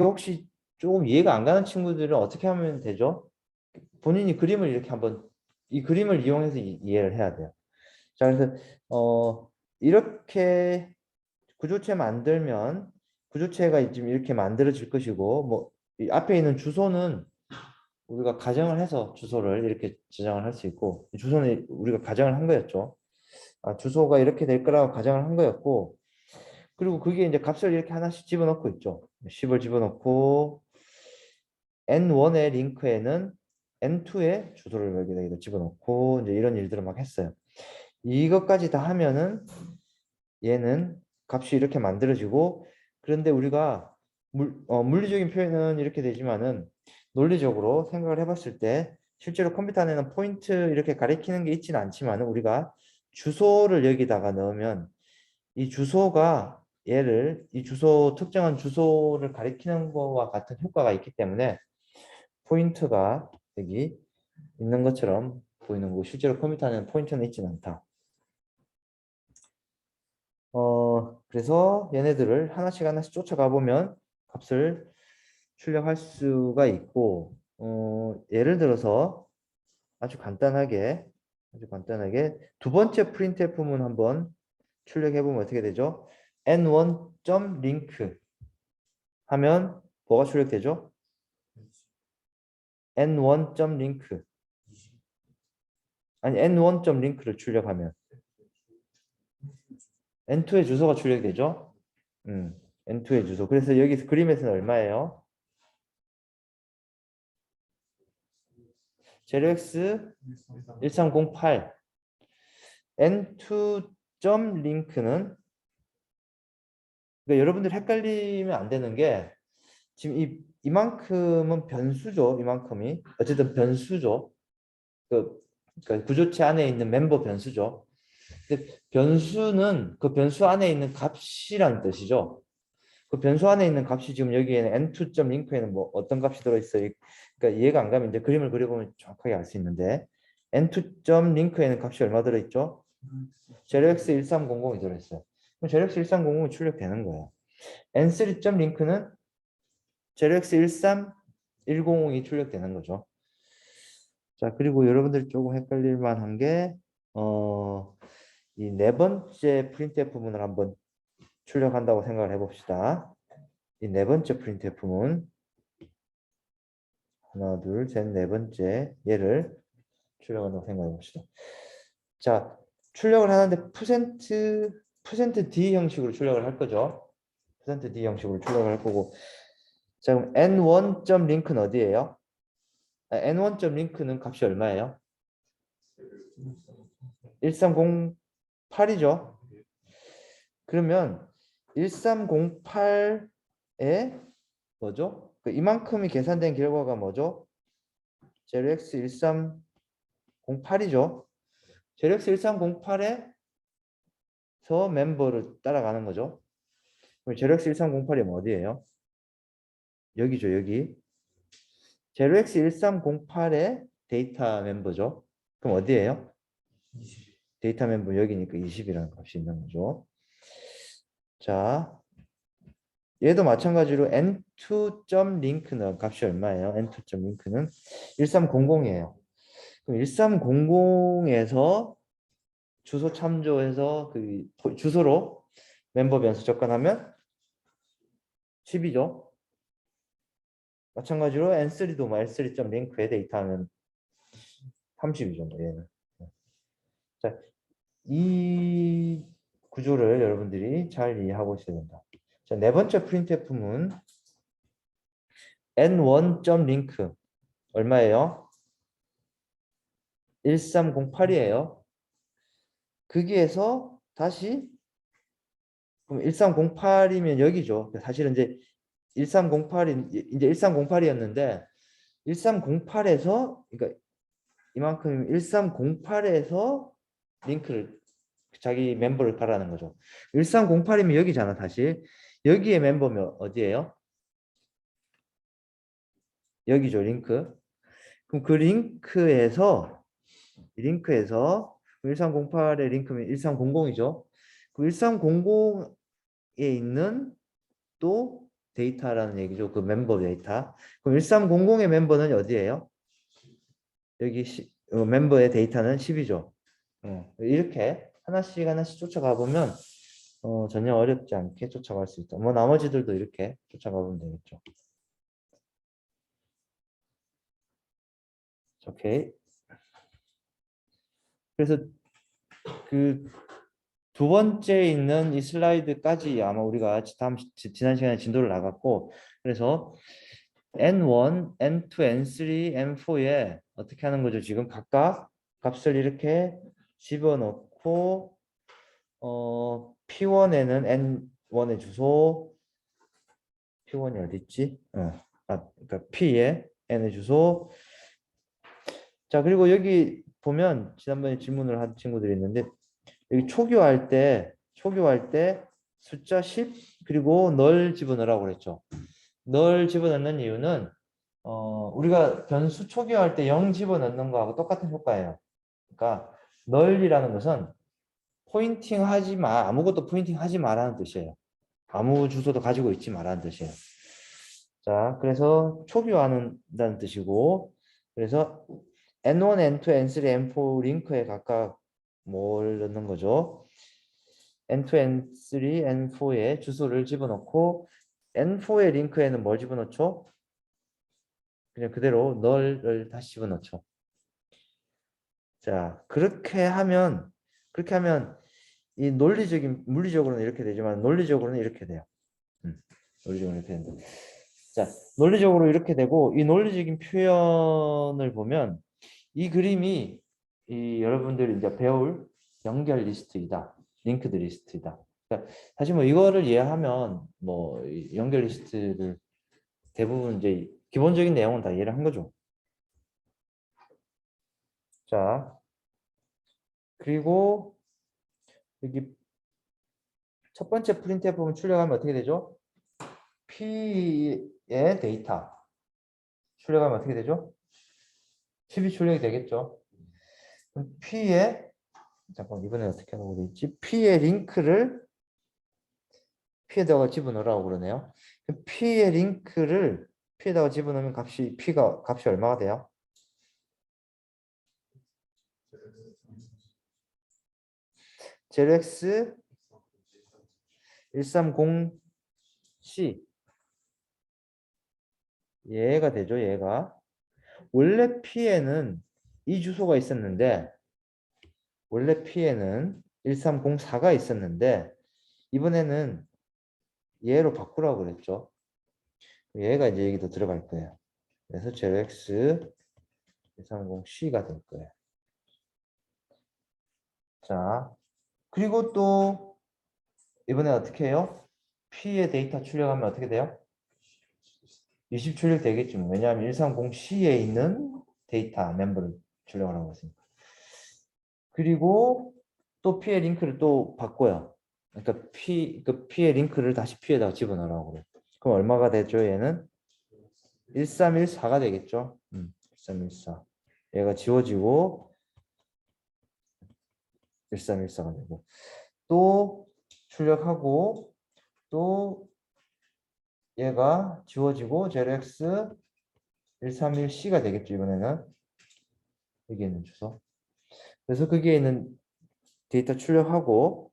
혹시 조금 이해가 안 가는 친구들은 어떻게 하면 되죠? 본인이 그림을 이렇게 한번 이 그림을 이용해서 이해를 해야 돼요. 자, 그래서 이렇게 구조체 만들면 구조체가 지금 이렇게 만들어질 것이고 뭐 이 앞에 있는 주소는 우리가 가정을 해서 주소를 이렇게 저장을 할 수 있고 주소는 우리가 가정을 한 거였죠. 주소가 이렇게 될 거라고 가정을 한 거였고 그리고 그게 이제 값을 이렇게 하나씩 집어넣고 있죠. 10을 집어넣고 N1의 링크에는 N2의 주소를 여기다 집어넣고 이제 이런 일들을 막 했어요. 이것까지 다 하면은 얘는 값이 이렇게 만들어지고 그런데 우리가 물리적인 표현은 이렇게 되지만은 논리적으로 생각을 해봤을 때 실제로 컴퓨터 안에는 포인트 이렇게 가리키는 게 있지는 않지만 우리가 주소를 여기다가 넣으면 이 주소가 이 주소 특정한 주소를 가리키는 거와 같은 효과가 있기 때문에 포인트가 여기 있는 것처럼 보이는 거고 실제로 컴퓨터 안에는 포인트는 있지는 않다. 그래서 얘네들을 하나씩 하나씩 쫓아가 보면 값을 출력할 수가 있고, 예를 들어서 아주 간단하게 두 번째 printf문 한번 출력해 보면 어떻게 되죠? n1.link 하면 뭐가 출력되죠? n1.link 아니 n1.link를 출력하면 n2의 주소가 출력되죠? n2의 주소. 그래서 여기서 그림에서는 얼마예요? 제로엑스 1308 n2.link는 그러니까 여러분들 헷갈리면 안 되는 게 지금 이만큼은 변수죠. 이만큼이 어쨌든 변수죠. 그러니까 구조체 안에 있는 멤버 변수죠. 근데 변수는 그 변수 안에 있는 값이란 뜻이죠. 그 변수 안에 있는 값이 지금 여기에는 n2.link에는 뭐 어떤 값이 들어있어요? 그러니까 이해가 안 가면 이제 그림을 그려보면 정확하게 알 수 있는데 n2.link에는 값이 얼마 들어있죠? 제로엑스 1300이 들어있어요. 그럼 제로엑스 1300이 출력되는 거예요. n3.link는 제로엑스 13100이 출력되는 거죠. 자, 그리고 여러분들이 조금 헷갈릴 만한 게, 이 네 번째 printf문을 한번 출력한다고 생각을 해봅시다. 이 네 번째 printf문, 하나, 둘, 셋, 네 번째 얘를 출력한다고 생각해 봅시다. 자, 출력을 하는데 %D 형식으로 출력을 할 거죠. %D 형식으로 출력을 할 거고. 자, 그럼 n1.link는 어디예요? n1.link는 값이 얼마예요? 1308이죠. 그러면 1308에 뭐죠? 이만큼이 계산된 결과가 뭐죠? 제로엑스 1308이죠. 제로엑스 1308에서 멤버를 따라가는 거죠. 그럼 제로엑스 1308이 어디예요? 여기죠, 여기. 제로엑스 1308의 데이터 멤버죠. 그럼 어디예요? 데이터 멤버 여기니까 20이라는 값이 있는 거죠. 자, 얘도 마찬가지로 n2.link는 값이 얼마예요? n2.link는 1300이에요. 그럼 1300에서 주소 참조해서 그 주소로 멤버 변수 접근하면 10이죠. 마찬가지로 n3도 l3.link의 데이터는 30이죠. 얘는. 자, 이 구조를 여러분들이 잘 이해하고 있어야 된다. 자, 네 번째 printf문 n1.link 얼마예요? 1308이에요. 거기에서 다시 그럼 1308이면 여기죠. 사실은 이제 1308이 이제 1308이었는데 1308에서 그러니까 이만큼 1308에서 링크를 자기 멤버를 가라는 거죠. 1308이면 여기잖아, 다시. 여기에 멤버면 어디예요? 여기죠, 링크. 그럼 그 링크에서 1308의 링크면 1300이죠. 그 1300에 있는 또 데이터라는 얘기죠. 그 멤버 데이터. 그럼 1300의 멤버는 어디예요? 여기 멤버의 데이터는 10이죠. 이렇게 하나씩 하나씩 쫓아가 보면 전혀 어렵지 않게 쫓아갈 수 있다. 뭐 나머지들도 이렇게 쫓아가 보면 되겠죠. 오케이. 그래서 그 두 번째 있는 이 슬라이드까지 아마 우리가 지난 시간에 진도를 나갔고, 그래서 N1, N2, N3, N4에 어떻게 하는 거죠? 지금 각각 값을 이렇게 집어넣고 P1에는 N1의 주소, P1이 어디 있지? 그러니까 P에 N의 주소. 자, 그리고 여기 보면 지난번에 질문을 한 친구들이 있는데 여기 초기화할 때 숫자 10 그리고 널 집어넣으라고 그랬죠. 널 집어넣는 이유는 우리가 변수 초기화할 때 0 집어넣는 거하고 똑같은 효과예요. 그러니까 널이라는 것은 포인팅 하지 마, 아무것도 포인팅 하지 마라는 뜻이에요. 아무 주소도 가지고 있지 마라는 뜻이에요. 자, 그래서 초기화한다는 뜻이고, 그래서 N1, N2, N3, N4 링크에 각각 뭘 넣는 거죠? N2, N3, N4에 주소를 집어넣고 N4의 링크에는 뭘 집어넣죠? 그냥 그대로 널을 다시 집어넣죠. 자, 그렇게 하면 이 물리적으로는 이렇게 되지만 논리적으로는 이렇게 돼요. 논리적으로 이렇게 된다. 자, 논리적으로 이렇게 되고 이 논리적인 표현을 보면 이 그림이 여러분들이 이제 배울 연결 리스트이다. 링크드 리스트이다. 그러니까 사실 뭐 이거를 이해하면 뭐 연결 리스트를 대부분 이제 기본적인 내용은 다 이해를 한 거죠. 자, 그리고 여기 첫 번째 프린트에 보면 출력하면 어떻게 되죠? P의 데이터 출력하면 어떻게 되죠? 10이 출력이 되겠죠. 그럼 P에 잠깐 이번에 어떻게 하라고 돼 있지? P의 링크를 P에다가 집어넣으라고 그러네요. P의 링크를 P에다가 집어넣으면 값이 얼마가 돼요? ZX 130C 얘가 되죠. 얘가 원래 P에는 이 주소가 있었는데 원래 P에는 1304가 있었는데 이번에는 얘로 바꾸라고 그랬죠. 얘가 이제 여기도 들어갈 거예요. 그래서 ZX 130C가 될 거예요. 자, 그리고 또 이번에 어떻게 해요? P의 데이터 출력하면 어떻게 돼요? 20 출력 되겠죠. 왜냐하면 130C에 있는 데이터 멤버를 출력을 하고 있으니까. 그리고 또 P의 링크를 또 바꿔요. 그러니까 P의 링크를 다시 P에다가 집어넣으라고 그래요. 그럼 얼마가 되죠? 얘는 1314가 되겠죠. 1314. 얘가 지워지고 1314가 되고 또 출력하고 또 얘가 지워지고 ZX 131C가 되겠죠. 이번에는 여기 있는 주소. 그래서 거기에 있는 데이터 출력하고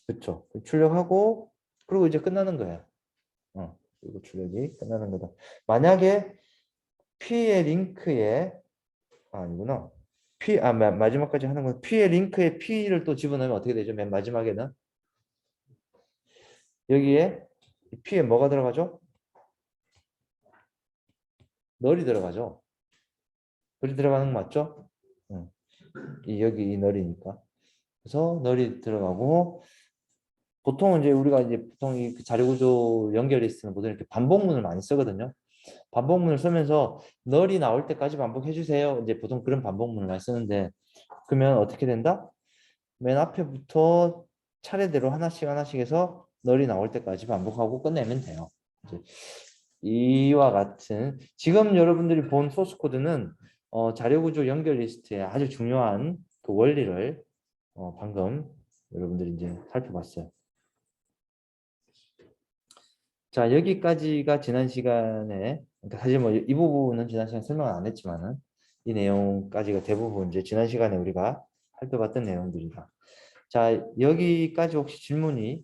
그쵸. 출력하고 그리고 이제 끝나는 거예요. 그리고 출력이 끝나는 거다. 만약에 P의 링크에 아니구나. 마지막까지 하는 건 P의 링크에 P를 또 집어넣으면 어떻게 되죠? 맨 마지막에는 여기에 P에 뭐가 들어가죠? 널이 들어가죠. 널이 들어가는 거 맞죠? 여기 이 널이니까. 그래서 널이 들어가고 보통 이제 우리가 이제 보통 이 자료 구조 연결 리스트는 보통 이렇게 반복문을 많이 쓰거든요. 반복문을 쓰면서 널이 나올 때까지 반복해 주세요. 이제 보통 그런 반복문을 많이 쓰는데 그러면 어떻게 된다? 맨 앞에부터 차례대로 하나씩 하나씩 해서 널이 나올 때까지 반복하고 끝내면 돼요. 이제 이와 같은 지금 여러분들이 본 소스 코드는 자료 구조 연결 리스트의 아주 중요한 그 원리를 방금 여러분들이 이제 살펴봤어요. 자, 여기까지가 지난 시간에, 그러니까 사실 뭐 이 부분은 지난 시간에 설명을 안 했지만은 이 내용까지가 대부분 이제 지난 시간에 우리가 살펴봤던 내용들이다. 자, 여기까지 혹시 질문이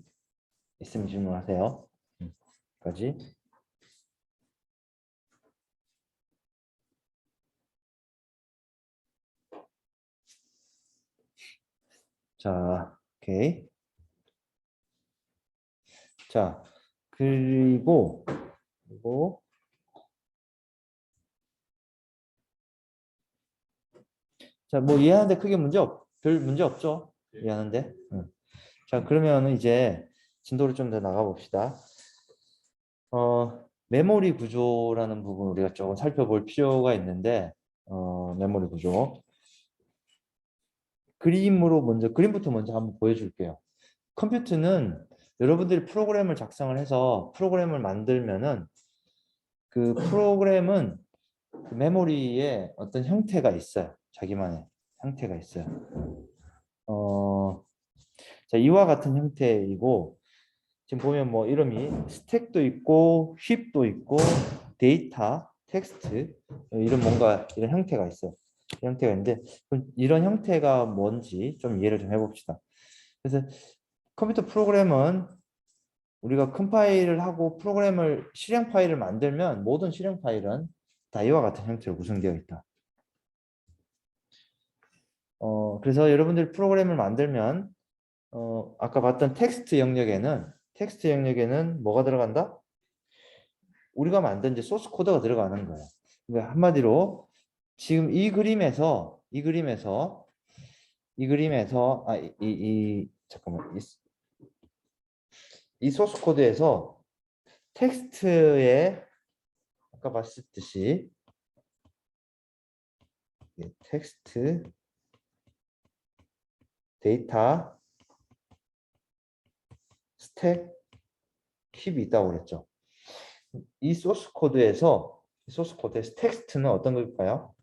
있으면 질문하세요. 까지. 자, 오케이. 자, 그리고 자, 뭐 이해하는데 크게 별 문제 없죠? 이해하는데. 응. 자, 그러면 이제 진도를 좀 더 나가 봅시다. 메모리 구조라는 부분 우리가 조금 살펴볼 필요가 있는데, 메모리 구조. 그림부터 먼저 한번 보여줄게요. 컴퓨터는 여러분들이 프로그램을 작성을 해서 프로그램을 만들면은 그 프로그램은 그 메모리에 어떤 형태가 있어요. 자기만의 형태가 있어요. 자, 이와 같은 형태이고, 지금 보면 뭐 이름이 스택도 있고, 힙도 있고, 데이터, 텍스트, 이런 뭔가 이런 형태가 있어요. 형태가 있는데, 그럼 이런 형태가 뭔지 좀 이해를 좀 해봅시다. 그래서 컴퓨터 프로그램은 우리가 컴파일을 하고 프로그램을 실행 파일을 만들면 모든 실행 파일은 다 이와 같은 형태로 구성되어 있다. 그래서 여러분들이 프로그램을 만들면 아까 봤던 텍스트 영역에는 뭐가 들어간다? 우리가 만든 이제 소스 코드가 들어가는 거예요. 그러니까 한마디로 지금 이 그림에서 잠깐만 이 소스 코드에서 텍스트에 아까 봤듯이 텍스트, 데이터, 스택, 힙이 있다고 그랬죠. 이 소스 코드에서 텍스트는 어떤 걸까요?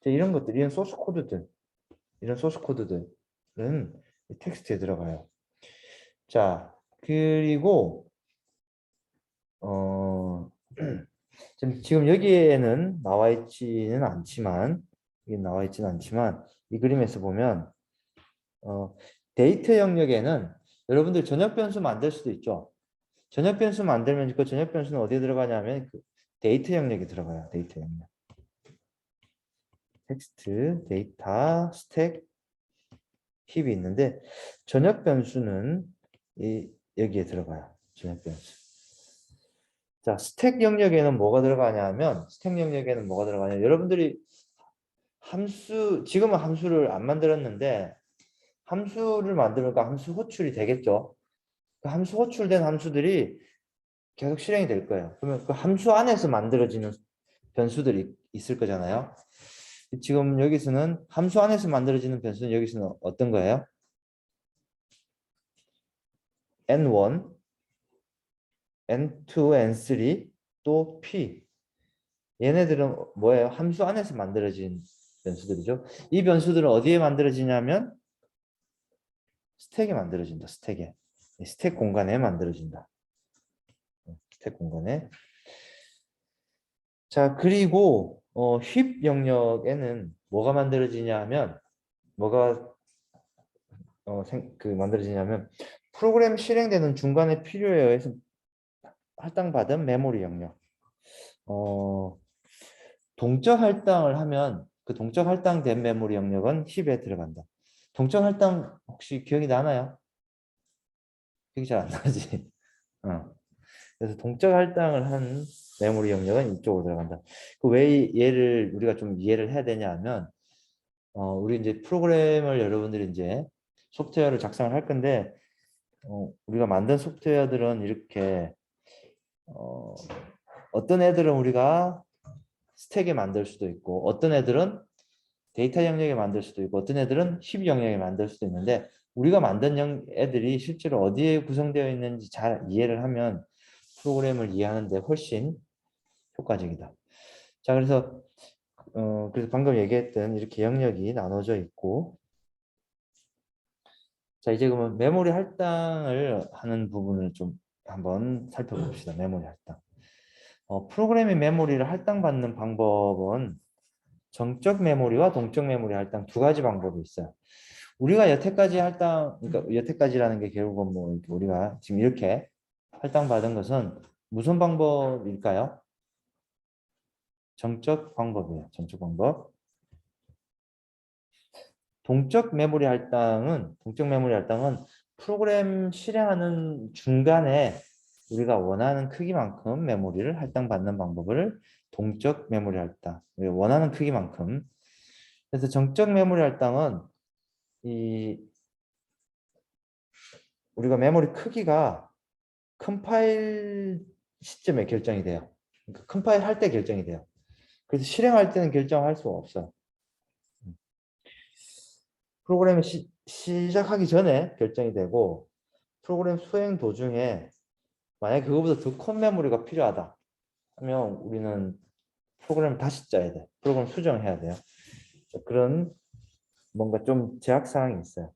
이런 소스 코드들은 텍스트에 들어가요. 자, 그리고 어, 지금 여기에는 나와 있지는 않지만 이 그림에서 보면 어, 데이터 영역에는 여러분들 전역 변수 만들 수도 있죠. 전역 변수 만들면 그 전역 변수는 어디에 들어가냐면 그 데이터 영역에 들어가요. 데이터 영역. 텍스트, 데이터, 스택, 힙이 있는데 전역 변수는 여기에 들어가요. 전역 변수. 자, 스택 영역에는 뭐가 들어가냐? 여러분들이 지금은 함수를 안 만들었는데 함수를 만들니까 함수 호출이 되겠죠. 그 함수 호출된 함수들이 계속 실행이 될 거예요. 그러면 그 함수 안에서 만들어지는 변수들이 있을 거잖아요. 지금 여기서는 함수 안에서 만들어지는 변수는 여기서는 어떤 거예요? N1, N2, N3, 또 P. 얘네들은 뭐예요? 함수 안에서 만들어진 변수들이죠. 이 변수들은 어디에 만들어지냐면 스택에 만들어진다. 스택 공간에 만들어진다. 스택 공간에. 자, 그리고 힙 영역에는 뭐가 만들어지냐면 뭐가 만들어지냐면 프로그램 실행되는 중간에 필요에 의해서 할당받은 메모리 영역. 어, 동적 할당을 하면 그 동적 할당된 메모리 영역은 힙에 들어간다. 동적 할당 혹시 기억이 나나요? 기억이 잘 안 나지? 어. 그래서 동적 할당을 한 메모리 영역은 이쪽으로 들어간다. 그 왜 얘를 우리가 좀 이해를 해야 되냐 하면 우리 이제 프로그램을 여러분들이 이제 소프트웨어를 작성을 할 건데 우리가 만든 소프트웨어들은 이렇게 어, 어떤 애들은 우리가 스택에 만들 수도 있고 어떤 애들은 데이터 영역에 만들 수도 있고 어떤 애들은 힙 영역에 만들 수도 있는데 우리가 만든 애들이 실제로 어디에 구성되어 있는지 잘 이해를 하면 프로그램을 이해하는데 훨씬 효과적이다. 자, 그래서 방금 얘기했던 이렇게 영역이 나눠져 있고 자, 이제 그러면 메모리 할당을 하는 부분을 좀 한번 살펴봅시다. 메모리 할당. 프로그래밍 메모리를 할당받는 방법은 정적 메모리와 동적 메모리 할당 두 가지 방법이 있어요. 우리가 여태까지 할당, 그러니까 여태까지라는 게 결국은 뭐 우리가 지금 이렇게 할당받은 것은 무슨 방법일까요? 정적 방법이에요. 정적 방법. 동적 메모리 할당은 프로그램 실행하는 중간에 우리가 원하는 크기만큼 메모리를 할당받는 방법을 동적 메모리 할당, 원하는 크기만큼. 그래서 정적 메모리 할당은 이 우리가 메모리 크기가 컴파일 시점에 결정이 돼요. 그러니까 컴파일 할 때 결정이 돼요. 그래서 실행할 때는 결정할 수가 없어요. 프로그램이 시작하기 전에 결정이 되고 프로그램 수행 도중에 만약에 그거보다 더 큰 메모리가 필요하다 하면 우리는 프로그램을 다시 짜야 돼. 프로그램 수정해야 돼요. 그런 뭔가 좀 제약 사항이 있어요.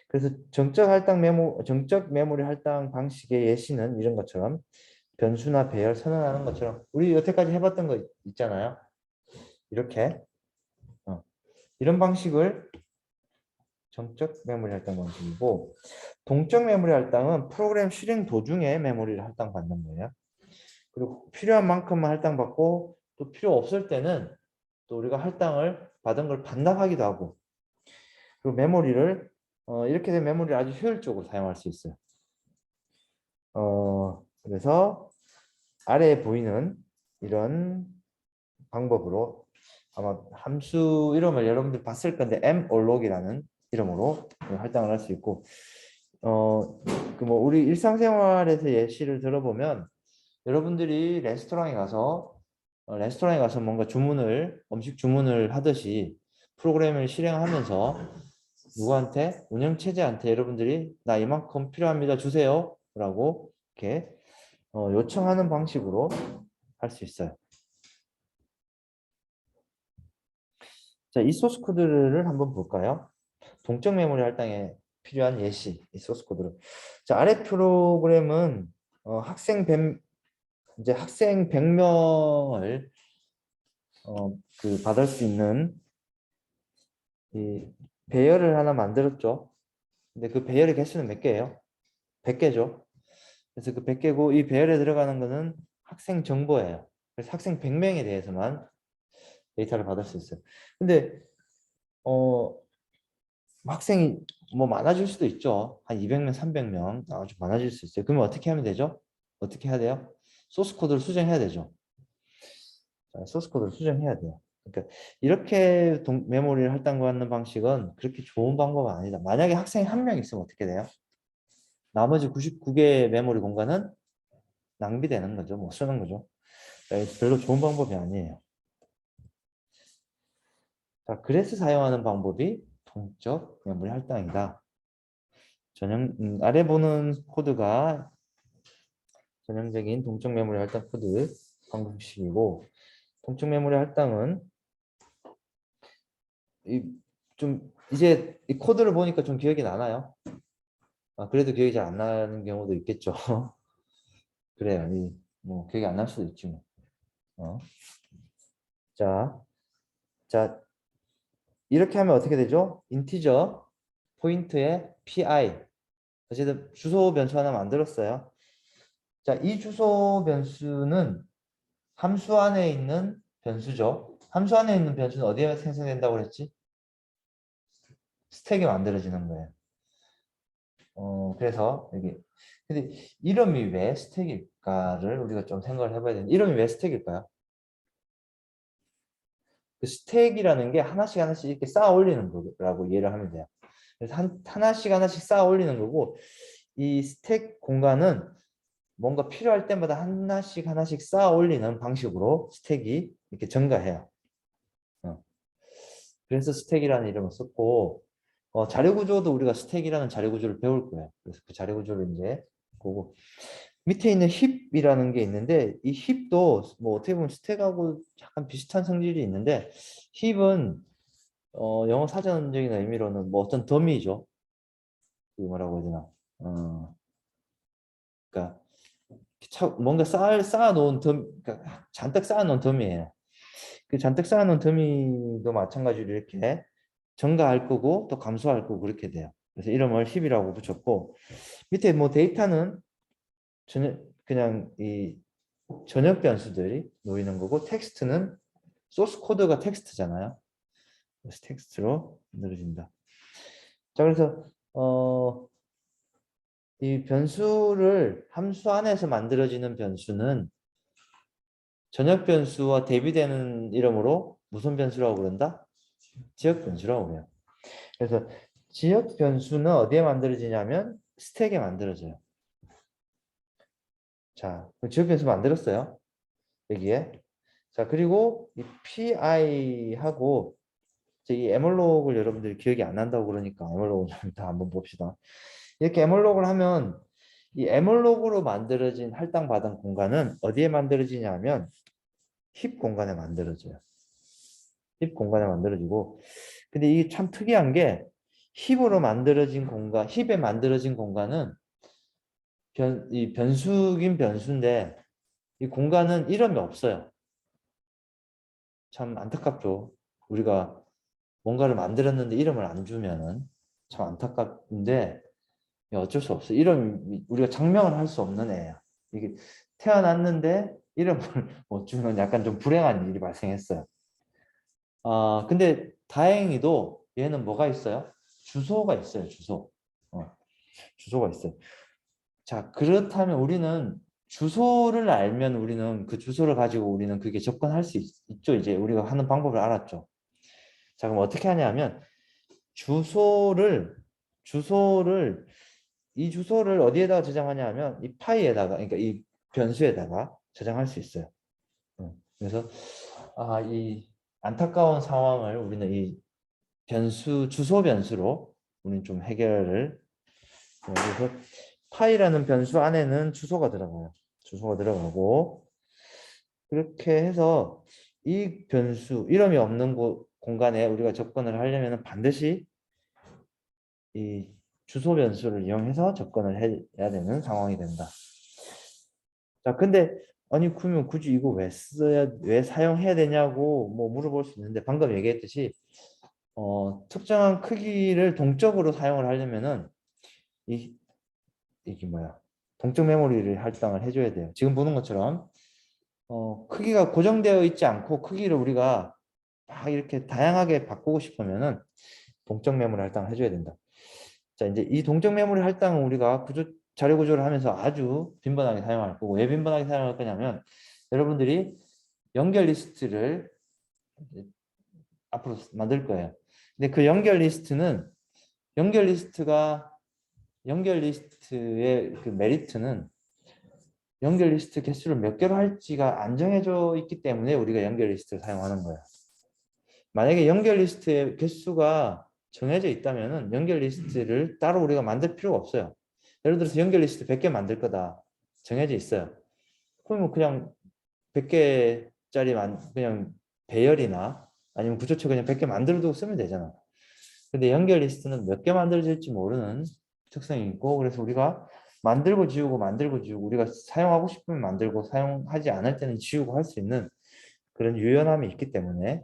그래서 정적 메모리 할당 방식의 예시는 이런 것처럼 변수나 배열 선언하는 것처럼 우리 여태까지 해봤던 거 있잖아요. 이렇게 이런 방식을 정적 메모리 할당 방식이고 동적 메모리 할당은 프로그램 실행 도중에 메모리를 할당받는 거예요. 그리고 필요한 만큼만 할당받고 또 필요 없을 때는 또 우리가 할당을 받은 걸 반납하기도 하고 그리고 메모리를 이렇게 된 메모리를 아주 효율적으로 사용할 수 있어요. 그래서 아래에 보이는 이런 방법으로 아마 함수 이름을 여러분들 봤을 건데 morlog이라는 이름으로 할당을 할 수 있고 그 뭐 우리 일상생활에서 예시를 들어보면 여러분들이 레스토랑에 가서 뭔가 음식 주문을 하듯이 프로그램을 실행하면서 누구한테 운영체제한테 여러분들이 나 이만큼 필요합니다 주세요 라고 이렇게 요청하는 방식으로 할 수 있어요. 자, 이 소스 코드를 한번 볼까요? 동적 메모리 할당에 필요한 예시, 이 소스 코드를. 자, 아래 프로그램은 이제 학생 100명을 받을 수 있는 이 배열을 하나 만들었죠. 근데 그 배열의 개수는 몇 개예요? 100개죠. 그래서 그 100개고 이 배열에 들어가는 거는 학생 정보예요. 그래서 학생 100명에 대해서만 데이터를 받을 수 있어요. 근데 어 학생이 뭐 많아질 수도 있죠. 한 200명, 300명 아주 많아질 수 있어요. 그러면 어떻게 하면 되죠? 어떻게 해야 돼요? 소스 코드를 수정해야 되죠. 자, 소스 코드를 수정해야 돼요. 그러니까 이렇게 메모리를 할당받는 방식은 그렇게 좋은 방법은 아니다. 만약에 학생이 한 명 있으면 어떻게 돼요? 나머지 99개의 메모리 공간은 낭비되는 거죠. 못 쓰는 거죠. 별로 좋은 방법이 아니에요. 자, 그래서 사용하는 방법이 동적 메모리 할당이다. 아래 보는 코드가 전형적인 동적 메모리 할당 코드 방식이고 동적 메모리 할당은 이제 이 코드를 보니까 좀 기억이 나나요? 그래도 기억이 잘 안 나는 경우도 있겠죠. 그래요. 뭐 기억이 안 날 수도 있지 뭐. 어. 자, 자 이렇게 하면 어떻게 되죠? 인티저 포인트에 pi 어쨌든 주소 변수 하나 만들었어요. 자, 이 주소 변수는 함수 안에 있는 변수죠. 함수 안에 있는 변수는 어디에 생성된다고 그랬지? 스택이 만들어지는 거예요. 그래서 여기 근데 이름이 왜 스택일까를 우리가 좀 생각을 해봐야 되는데 이름이 왜 스택일까요? 그 스택이라는 게 하나씩 하나씩 이렇게 쌓아 올리는 거라고 이해를 하면 돼요. 그래서 하나씩 하나씩 쌓아 올리는 거고 이 스택 공간은 뭔가 필요할 때마다 하나씩 하나씩 쌓아 올리는 방식으로 스택이 이렇게 증가해요. 그래서 스택이라는 이름을 썼고 자료 구조도 우리가 스택이라는 자료 구조를 배울 거예요. 그래서 그 자료 구조를 이제 보고 밑에 있는 힙이라는 게 있는데 이 힙도 뭐 어떻게 보면 스택하고 약간 비슷한 성질이 있는데 힙은 영어 사전적인 의미로는 뭐 어떤 더미죠. 그 뭐라고 해야 되나? 그러니까 뭔가 쌓아놓은 그러니까 잔뜩 쌓아놓은 더미예요. 그 잔뜩 쌓아놓은 더미도 마찬가지로 이렇게 증가할 거고 또 감소할 거고 그렇게 돼요. 그래서 이름을 힙이라고 붙였고 밑에 뭐 데이터는 그냥 이 전역 변수들이 놓이는 거고 텍스트는 소스 코드가 텍스트잖아요. 그래서 텍스트로 만들어진다. 자, 그래서 이 변수를 함수 안에서 만들어지는 변수는 전역 변수와 대비되는 이름으로 무슨 변수라고 부른다? 지역 변수라고 그래요. 그래서 지역 변수는 어디에 만들어지냐면 스택에 만들어져요. 자, 지역 변수 만들었어요. 여기에. 자, 그리고 이 PI하고 이 에멀록을 여러분들이 기억이 안 난다고 그러니까 에멀록을 좀 다 한번 봅시다. 이렇게 에멀록을 하면 이 에멀록으로 만들어진 할당받은 공간은 어디에 만들어지냐면 힙 공간에 만들어져요. 힙 공간에 만들어지고 근데 이게 참 특이한 게 힙으로 만들어진 공간, 힙에 만들어진 공간은 이 변수긴 변수인데 이 공간은 이름이 없어요. 참 안타깝죠. 우리가 뭔가를 만들었는데 이름을 안 주면은 참 안타깝은데 어쩔 수 없어요. 이름 우리가 장명을 할 수 없는 애예요. 이게 태어났는데 이름을 못 주면 약간 좀 불행한 일이 발생했어요. 근데 다행히도 얘는 뭐가 있어요? 주소가 있어요. 주소. 주소가 있어요. 자, 그렇다면 우리는 주소를 알면 우리는 그 주소를 가지고 우리는 그게 접근할 수 있죠. 이제 우리가 하는 방법을 알았죠. 자, 그럼 어떻게 하냐면 주소를 주소를 이 주소를 어디에다가 저장하냐 하면 이 파이에다가 그러니까 이 변수에다가 저장할 수 있어요. 그래서 이 안타까운 상황을 우리는 이 주소 변수로 우리는 좀 해결을 그래서 파이라는 변수 안에는 주소가 들어가요. 주소가 들어가고 그렇게 해서 이 변수 이름이 없는 공간에 우리가 접근을 하려면 반드시 이 주소 변수를 이용해서 접근을 해야 되는 상황이 된다. 자, 근데 아니 그러면 굳이 이거 왜 사용해야 되냐고 뭐 물어볼 수 있는데 방금 얘기했듯이 특정한 크기를 동적으로 사용을 하려면은 이게 뭐야 동적 메모리를 할당을 해줘야 돼요. 지금 보는 것처럼 크기가 고정되어 있지 않고 크기를 우리가 막 이렇게 다양하게 바꾸고 싶으면은 동적 메모리 할당을 해줘야 된다. 자, 이제 이 동적 메모리 할당은 우리가 자료 구조를 하면서 아주 빈번하게 사용할 거고 왜 빈번하게 사용할 거냐면 여러분들이 연결 리스트를 앞으로 만들 거예요. 근데 그 연결 리스트의 그 메리트는 연결 리스트 개수를 몇 개로 할지가 안 정해져 있기 때문에 우리가 연결 리스트를 사용하는 거예요. 만약에 연결 리스트의 개수가 정해져 있다면 연결 리스트를 따로 우리가 만들 필요가 없어요. 예를 들어서 연결 리스트 100개 만들 거다. 정해져 있어요. 그러면 그냥 100개짜리 그냥 배열이나 아니면 구조체 그냥 100개 만들어두고 쓰면 되잖아. 근데 연결 리스트는 몇 개 만들어질지 모르는 특성이 있고 그래서 우리가 만들고 지우고 만들고 지우고 우리가 사용하고 싶으면 만들고 사용하지 않을 때는 지우고 할 수 있는 그런 유연함이 있기 때문에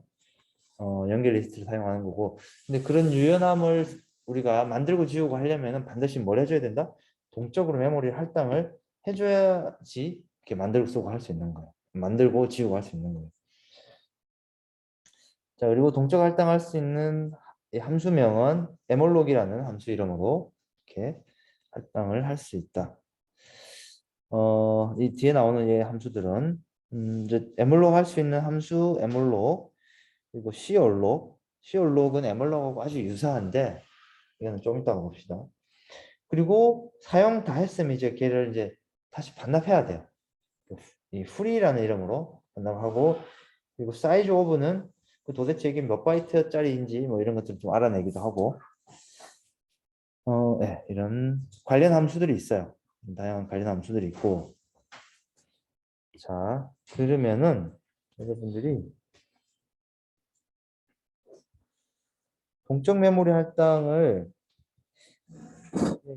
연결 리스트를 사용하는 거고 근데 그런 유연함을 우리가 만들고 지우고 하려면 반드시 뭘 해줘야 된다? 동적으로 메모리 할당을 해줘야지 이렇게 만들고 쓰고 할 수 있는 거예요. 만들고 지우고 할 수 있는 거예요. 자, 그리고 동적 할당할 수 있는 이 함수명은 에몰록이라는 함수 이름으로 이렇게 할당을 할 수 있다. 이 뒤에 나오는 이 함수들은 이제 에몰록 할 수 있는 함수 에몰록 그리고 시올록은 에몰록하고 아주 유사한데 이거는 좀 이따가 봅시다. 그리고 사용 다 했으면 이제 걔를 이제 다시 반납해야 돼요. 이 fr이라는 이름으로 반납하고 그리고 사이즈 오브는 그 도대체 이게 몇 바이트짜리인지 뭐 이런 것들 좀 알아내기도 하고 네, 이런 관련 함수들이 있어요. 다양한 관련 함수들이 있고 자 그러면은 여러분들이 동적 메모리 할당을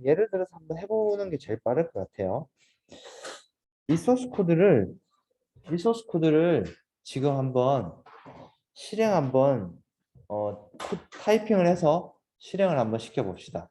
예를 들어서 한번 해보는 게 제일 빠를 것 같아요. 이 소스 코드를 지금 한번 실행 한번 타이핑을 해서 실행을 한번 시켜 봅시다.